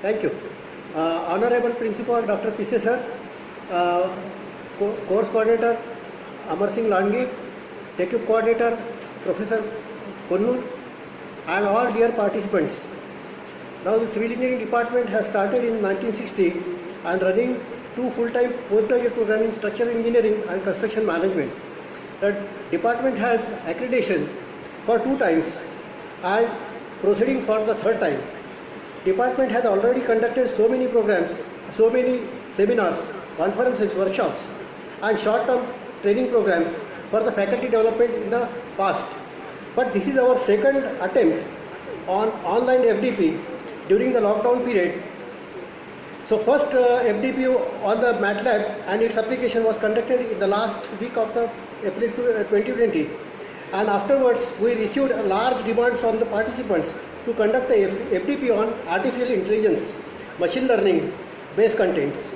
Thank you. Honorable Principal Dr. Pise sir, uh, Course Coordinator Amar Singh Langi, TechUp Coordinator Professor Konnur, and all dear participants. Now the Civil Engineering Department has started in 1960 and running two full-time postgraduate programs in Structural Engineering and Construction Management. The department has accreditation for 2 times and proceeding for the 3rd time. Department has already conducted so many programs, so many seminars, conferences, workshops and short-term training programs for the faculty development in the past. But this is our second attempt on online FDP during the lockdown period. So first FDP on the MATLAB and its application was conducted in the last week of the April 2020. And afterwards we received a large demand from the participants to conduct a FDP on artificial intelligence, machine learning based contents.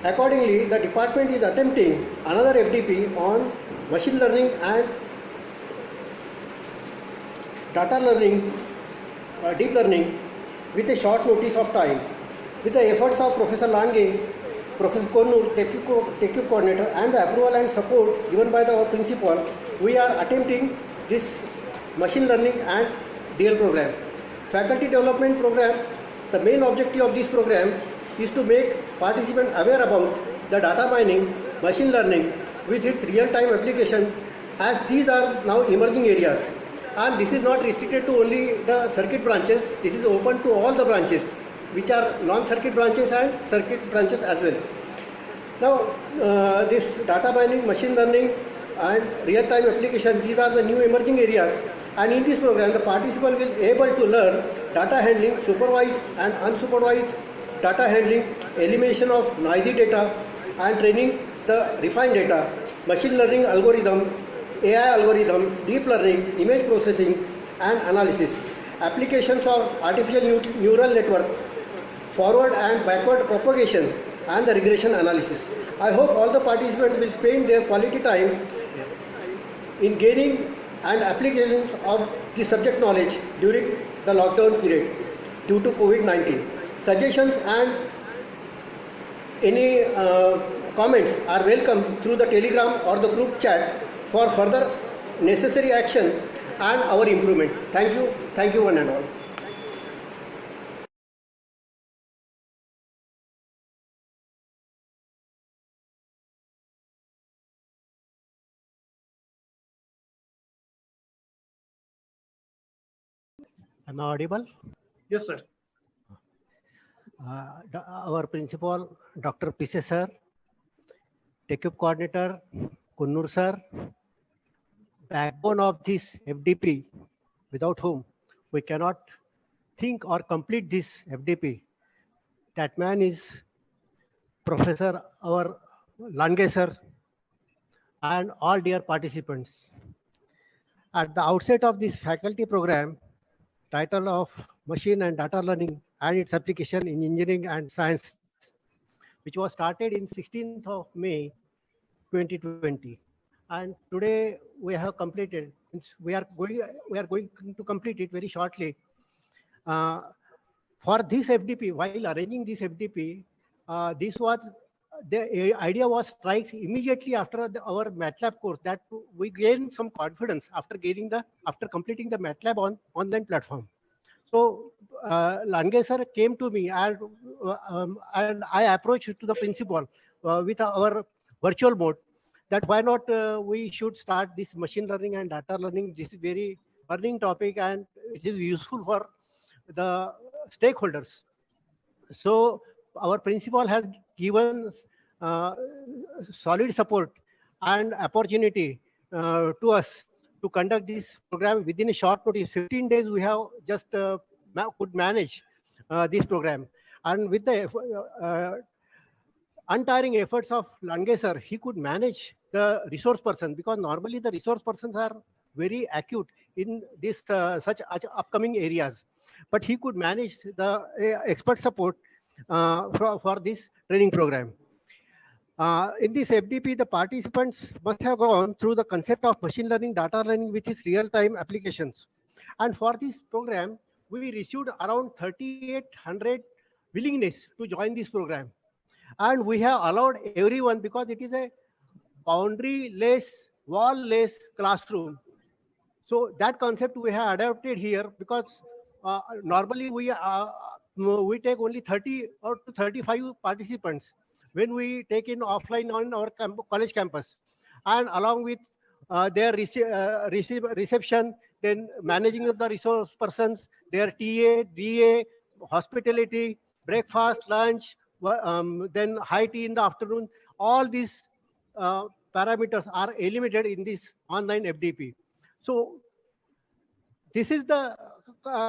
Accordingly, the department is attempting another FDP on machine learning and data learning, deep learning with a short notice of time. With the efforts of Professor Lange, Professor Konnur, TechUp Coordinator and the approval and support given by our principal, we are attempting this machine learning and DL program. Faculty development program, the main objective of this program is to make participants aware about the data mining, machine learning with its real-time application, as these are now emerging areas. And this is not restricted to only the circuit branches, this is open to all the branches which are non-circuit branches and circuit branches as well. Now this data mining, machine learning and real-time application, these are the new emerging areas, and in this program the participant will able to learn data handling, supervised and unsupervised data handling, elimination of noisy data and training the refined data, machine learning algorithm, AI algorithm, deep learning, image processing and analysis, applications of artificial neural network, forward and backward propagation and the regression analysis. I hope all the participants will spend their quality time in gaining and applications of the subject knowledge during the lockdown period due to COVID-19. Suggestions and any comments are welcome through the Telegram or the group chat for further necessary action and our improvement. Thank you one and all. Am I audible? Yes, sir. Our principal, Dr. Pise sir, TechUp Coordinator, Konnur sir, backbone of this FDP, without whom we cannot think or complete this FDP. That man is Professor our Lange sir and all dear participants. At the outset of this faculty program, title of Machine and Data Learning and its application in engineering and science, which was started in 16th of May 2020, and today we have completed. We are going to complete it very shortly. For this FDP, while arranging this FDP, this was the idea was strikes immediately after our MATLAB course, that we gained some confidence after completing the MATLAB on online platform. So Lange sir came to me and I approached to the principal with our virtual mode, that why not we should start this machine learning and data learning. This is very burning topic and it is useful for the stakeholders. So our principal has given solid support and opportunity to us to conduct this program within a short notice. 15 days we have just could manage this program, and with the untiring efforts of Lange sir, he could manage the resource person, because normally the resource persons are very acute in this such upcoming areas, but he could manage the expert support for this training program. In this FDP, the participants must have gone through the concept of machine learning, data learning with its real-time applications. And for this program, we received around 3,800 willingness to join this program. And we have allowed everyone because it is a boundary-less, wall-less classroom. So that concept we have adapted here because normally we take only 30 or to 35 participants when we take in offline on our college campus, and along with their reception, then managing of the resource persons, their TA, DA, hospitality, breakfast, lunch, then high tea in the afternoon. All these parameters are eliminated in this online FDP. So this is the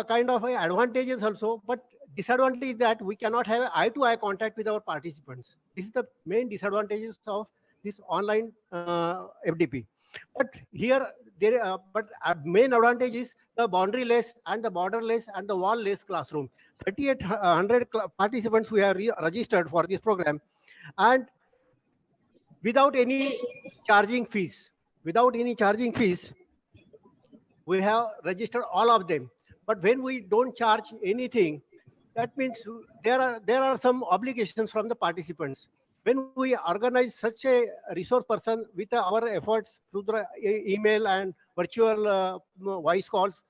kind of advantages also, but disadvantage is that we cannot have eye-to-eye contact with our participants. This is the main disadvantages of this online FDP. But here, main advantage is the boundaryless and the borderless and the wall-less classroom. 3,800 participants we have registered for this program, and without any charging fees. Without any charging fees, we have registered all of them. But when we don't charge anything, that means there are some obligations from the participants. When we organize such a resource person with our efforts through the email and virtual voice calls,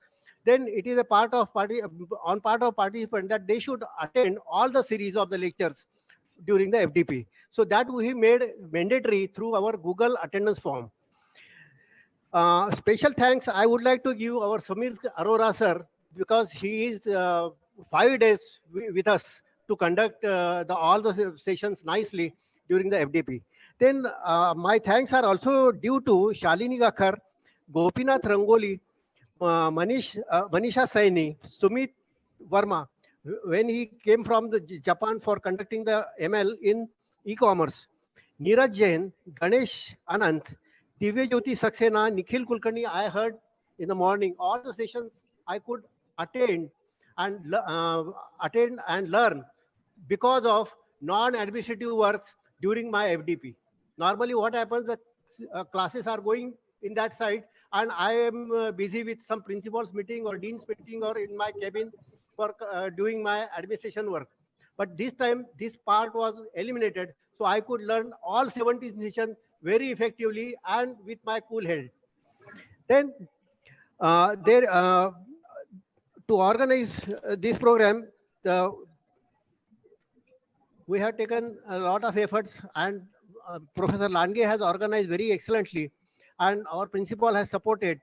then it is a part of participant that they should attend all the series of the lectures during the FDP. So that we made mandatory through our Google attendance form. Special thanks I would like to give our Samir Arora sir, because he is 5 days with us to conduct all the sessions nicely during the FDP. Then my thanks are also due to Shalini Gakhar, Gopinath Rangoli, Manisha Saini, Sumit Verma, when he came from the Japan for conducting the ML in e-commerce. Neeraj Jain, Ganesh Anant, Divya Jyoti Saxena, Nikhil Kulkarni, I heard in the morning. All the sessions I could attend and learn because of non-administrative works during my FDP. Normally, what happens that classes are going in that side, and I am busy with some principals meeting or dean's meeting or in my cabin for doing my administration work. But this time, this part was eliminated, so I could learn all 17 sessions very effectively and with my cool head. Then there to organize this program, we have taken a lot of efforts, and Professor Lange has organized very excellently, and our principal has supported.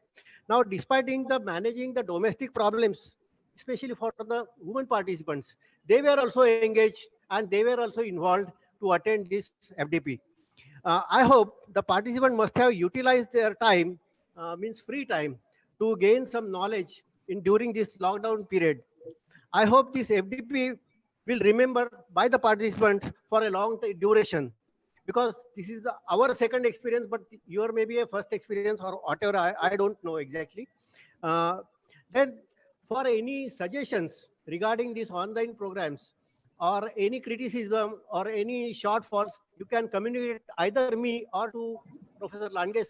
Now, despite the managing the domestic problems, especially for the women participants, they were also engaged and they were also involved to attend this FDP. I hope the participant must have utilized their time, means free time, to gain some knowledge during this lockdown period. I hope this FDP will remember by the participants for a long duration, because this is our second experience, but your maybe a first experience or whatever, I don't know exactly. Then for any suggestions regarding these online programs or any criticism or any shortfalls, you can communicate either me or to Professor Lange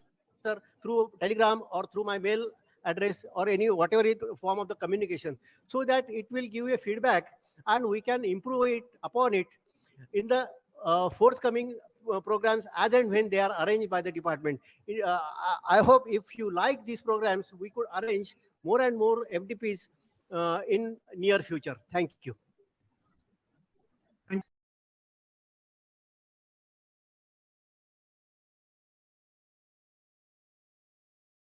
sir through Telegram or through my mail address or any whatever form of the communication, so that it will give a feedback and we can improve it upon it in the forthcoming programs as and when they are arranged by the department. I hope if you like these programs, we could arrange more and more FDPs in near future. Thank you.